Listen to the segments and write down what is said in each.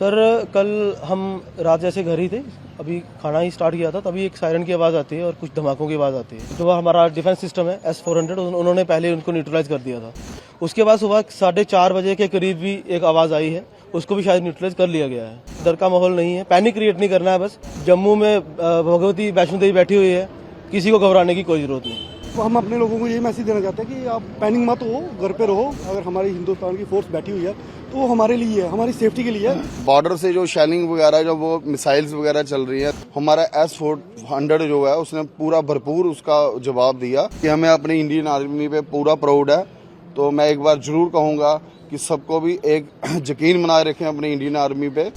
Sir कल हम रात जैसे घर ही थे, अभी खाना ही स्टार्ट किया था, तभी एक सायरन की आवाज़ आती है और कुछ धमाकों की आवाज़ आती है। जो हमारा डिफेंस सिस्टम है S-400 उन्होंने पहले उनको न्यूट्रलाइज कर दिया था। उसके बाद सुबह 4:30 बजे के करीब भी एक आवाज़ आई है, उसको भी शायद न्यूट्रलाइज कर लिया गया है। डर का माहौल नहीं है, पैनिक क्रिएट नहीं करना है। बस जम्मू में भगवती वैष्णो देवी बैठी हुई है, किसी को घबराने की कोई जरूरत नहीं। तो हम अपने लोगों को यही मैसेज देना चाहते हैं कि आप पैनिक मत हो, घर पे रहो। अगर हमारी हिंदुस्तान की फोर्स बैठी हुई है तो वो हमारे लिए है, हमारी सेफ्टी के लिए है। बॉर्डर से जो शेलिंग वगैरह जो वो मिसाइल्स वगैरह चल रही है, हमारा S-400 जो है उसने पूरा भरपूर उसका जवाब दिया कि हमें अपनी इंडियन आर्मी पे पूरा प्राउड है। तो मैं एक बार जरूर कहूँगा कि सबको भी एक यकीन बनाए रखें अपनी इंडियन आर्मी पे।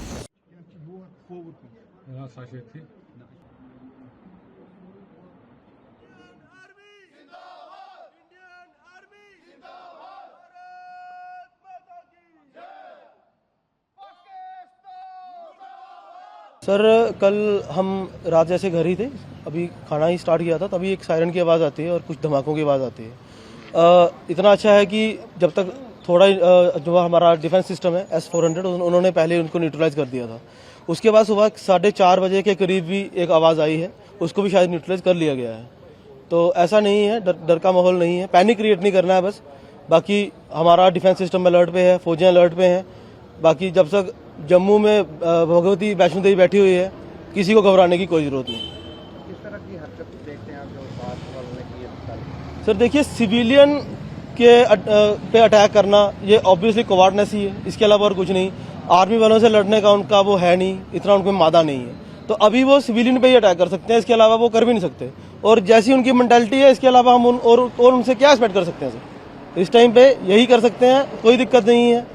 सर कल हम रात जैसे घर ही थे, अभी खाना ही स्टार्ट किया था, तभी एक सायरन की आवाज़ आती है और कुछ धमाकों की आवाज़ आती है। इतना अच्छा है कि जब तक थोड़ा जो हमारा डिफेंस सिस्टम है S-400 उन्होंने पहले उनको न्यूट्रलाइज कर दिया था। उसके बाद सुबह 4:30 बजे के करीब भी एक आवाज़ आई है, उसको भी शायद न्यूट्रलाइज कर लिया गया है। तो ऐसा नहीं है, डर का माहौल नहीं है, पैनिक क्रिएट नहीं करना है। बस बाकी हमारा डिफेंस सिस्टम अलर्ट पे है, फौजें अलर्ट पे हैं। बाकी जब तक जम्मू में भगवती वैष्णो देवी बैठी हुई है, किसी को घबराने की कोई जरूरत नहीं। किस तरह की हरकत देखते हैं आप जो बात वालों ने की है? सर देखिए, सिविलियन के पे अटैक करना ये ऑब्वियसली कोवार्डनेस ही है, इसके अलावा और कुछ नहीं। आर्मी वालों से लड़ने का उनका वो है नहीं, इतना उनको मादा नहीं है। तो अभी वो सिविलियन पे ही अटैक कर सकते हैं, इसके अलावा वो कर भी नहीं सकते। और जैसी उनकी मेंटालिटी है, इसके अलावा हम उनसे क्या एक्सपेक्ट कर सकते हैं सर? इस टाइम पे यही कर सकते हैं, कोई दिक्कत नहीं है।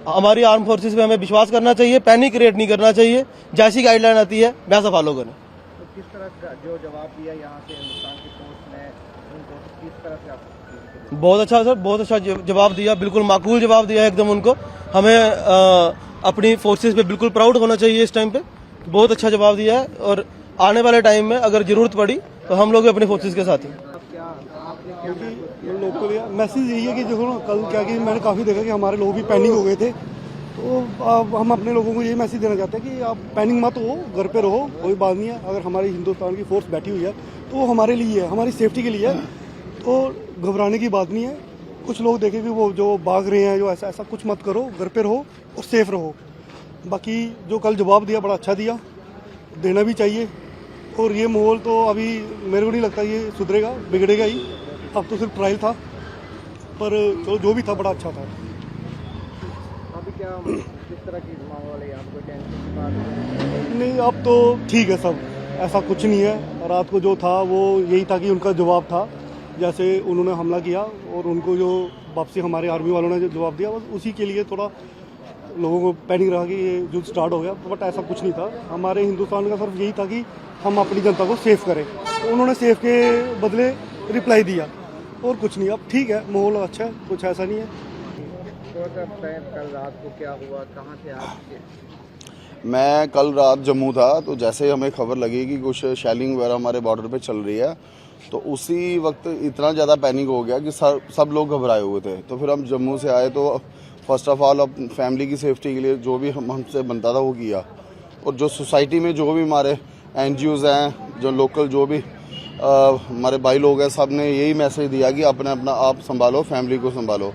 हमारी आर्म फोर्सेस पे हमें विश्वास करना चाहिए, पैनिक क्रिएट नहीं करना चाहिए। जैसी गाइडलाइन आती है वैसा फॉलो करें। तो किस तरह का जो जवाब दिया यहाँ से हिंदुस्तान की फोर्स ने उनको, किस तरह से आप? बहुत अच्छा सर, बहुत अच्छा जवाब दिया, बिल्कुल माकूल जवाब दिया है एकदम उनको। हमें अपनी फोर्सेस पे बिल्कुल प्राउड होना चाहिए इस टाइम पे। बहुत अच्छा जवाब दिया है और आने वाले टाइम में अगर जरूरत पड़ी तो हम लोग अपने फोर्सेस के साथ हैं। क्योंकि लोग को मैसेज यही है कि देखो ना, कल क्या कि मैंने काफ़ी देखा कि हमारे लोग भी पैनिक हो गए थे। तो हम अपने लोगों को यही मैसेज देना चाहते हैं कि आप पैनिक मत हो, घर पे रहो, कोई बात नहीं है। अगर हमारी हिंदुस्तान की फोर्स बैठी हुई है तो वो हमारे लिए है, हमारी सेफ्टी के लिए है। तो घबराने की बात नहीं है। कुछ लोग देखें कि वो जो भाग रहे हैं, जो ऐसा कुछ मत करो, घर पे रहो और सेफ रहो। बाकी जो कल जवाब दिया बड़ा अच्छा दिया, देना भी चाहिए। और ये माहौल तो अभी मेरे को नहीं लगता ये सुधरेगा, बिगड़ेगा ही। अब तो सिर्फ ट्रायल था, पर जो भी था बड़ा अच्छा था। अभी क्या किस तरह की माहौल है यहाँ पे? कोई टेंशन की बात नहीं? नहीं, अब तो ठीक है सब, ऐसा कुछ नहीं है। रात को जो था वो यही था कि उनका जवाब था, जैसे उन्होंने हमला किया और उनको जो वापसी हमारे आर्मी वालों ने जो जवाब दिया, बस उसी के लिए थोड़ा लोगों को पैनिक रहा कि ये युद्ध स्टार्ट हो गया। बट ऐसा कुछ नहीं था। हमारे हिंदुस्तान का सिर्फ यही था कि हम अपनी जनता को सेफ करें, तो उन्होंने सेफ के बदले रिप्लाई दिया और कुछ नहीं। अब ठीक है, माहौल अच्छा है, कुछ ऐसा नहीं है। कल रात को क्या हुआ, कहाँ थे आप? मैं कल रात जम्मू था, तो जैसे ही हमें खबर लगी कि कुछ शेलिंग वगैरह हमारे बॉर्डर पे चल रही है, तो उसी वक्त इतना ज़्यादा पैनिक हो गया कि सब लोग घबराए हुए थे। तो फिर हम जम्मू से आए, तो फर्स्ट ऑफ ऑल अब फैमिली की सेफ्टी के लिए जो भी हमसे बनता था वो किया। और जो सोसाइटी में जो भी हमारे NGOs हैं, जो लोकल जो भी हमारे भाई लोग हैं, सब ने यही मैसेज दिया कि अपना आप संभालो, फैमिली को संभालो।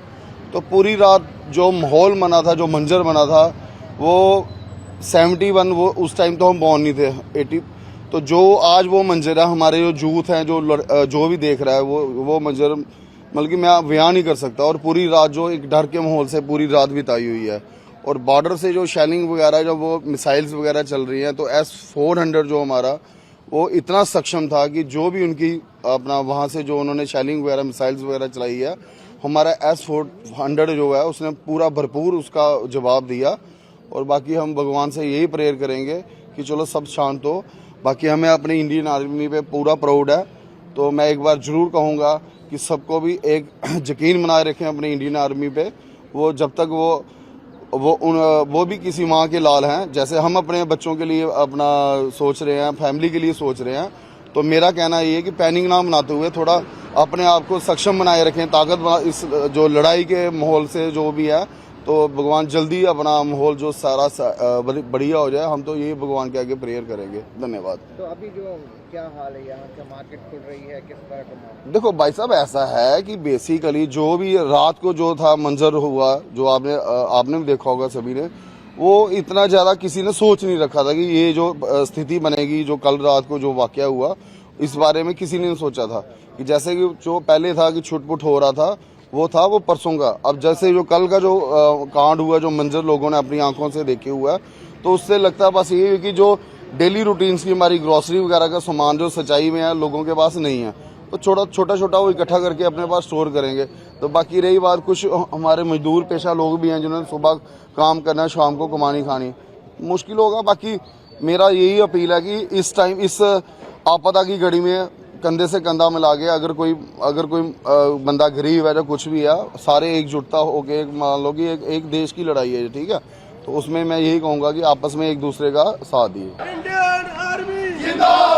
तो पूरी रात जो माहौल बना था, जो मंजर बना था, वो 71, वो उस टाइम तो हम बॉर्न नहीं थे, 80। तो जो आज वो मंजर है, हमारे जो यूथ हैं, जो भी देख रहा है, वो मंजर मतलब कि मैं बयान नहीं कर सकता। और पूरी रात जो एक डर के माहौल से पूरी रात बिताई हुई है। और बॉर्डर से जो शेलिंग वगैरह जो वो मिसाइल्स वगैरह चल रही हैं, तो S-400 जो हमारा वो इतना सक्षम था कि जो भी उनकी अपना वहाँ से जो उन्होंने शेलिंग वगैरह मिसाइल्स वगैरह चलाई है, हमारा S-400 जो है उसने पूरा भरपूर उसका जवाब दिया। और बाकी हम भगवान से यही प्रेयर करेंगे कि चलो सब शांत हो। बाकी हमें अपनी इंडियन आर्मी पे पूरा प्राउड है। तो मैं एक बार जरूर कहूँगा कि सबको भी एक यकीन बनाए रखें अपनी इंडियन आर्मी पे। वो जब तक वो भी किसी माँ के लाल हैं, जैसे हम अपने बच्चों के लिए अपना सोच रहे हैं, फैमिली के लिए सोच रहे हैं। तो मेरा कहना ये है कि पैनिक ना बनाते हुए थोड़ा अपने आप को सक्षम बनाए रखें, ताकत इस जो लड़ाई के माहौल से जो भी है तो भगवान जल्दी अपना माहौल जो सारा बढ़िया हो जाए, हम तो यही भगवान के आगे प्रेयर करेंगे। धन्यवाद। तो अभी जो क्या हाल है यहाँ का, मार्केट खुल रही है, किस तरह का माहौल? देखो भाई साहब, ऐसा है कि बेसिकली जो भी रात को जो था मंजर हुआ, जो आपने भी देखा होगा सभी ने, वो इतना ज्यादा किसी ने सोच नहीं रखा था कि ये जो स्थिति बनेगी, जो कल रात को जो वाकया हुआ, इस बारे में किसी ने नहीं सोचा था कि जैसे कि जो पहले था कि छुटपुट हो रहा था, वो परसों का। अब जैसे जो कल का जो कांड हुआ, जो मंजर लोगों ने अपनी आंखों से देखे हुआ है, तो उससे लगता है बस ये है कि जो डेली रूटीन्स की हमारी ग्रोसरी वगैरह का सामान जो सच्चाई में है लोगों के पास नहीं है, तो छोटा वो इकट्ठा करके अपने पास स्टोर करेंगे। तो बाकी रही बात, कुछ हमारे मजदूर पेशा लोग भी हैं जिन्होंने सुबह काम करना, शाम को कमानी खानी, मुश्किल होगा। बाकी मेरा यही अपील है कि इस टाइम, इस आपदा की घड़ी में कंधे से कंधा मिला के अगर कोई बंदा गरीब है या कुछ भी है, सारे एकजुटता होके, मान लो कि एक देश की लड़ाई है, ठीक है, तो उसमें मैं यही कहूँगा कि आपस में एक दूसरे का साथ दिए। इंडियन आर्मी जिंदाबाद।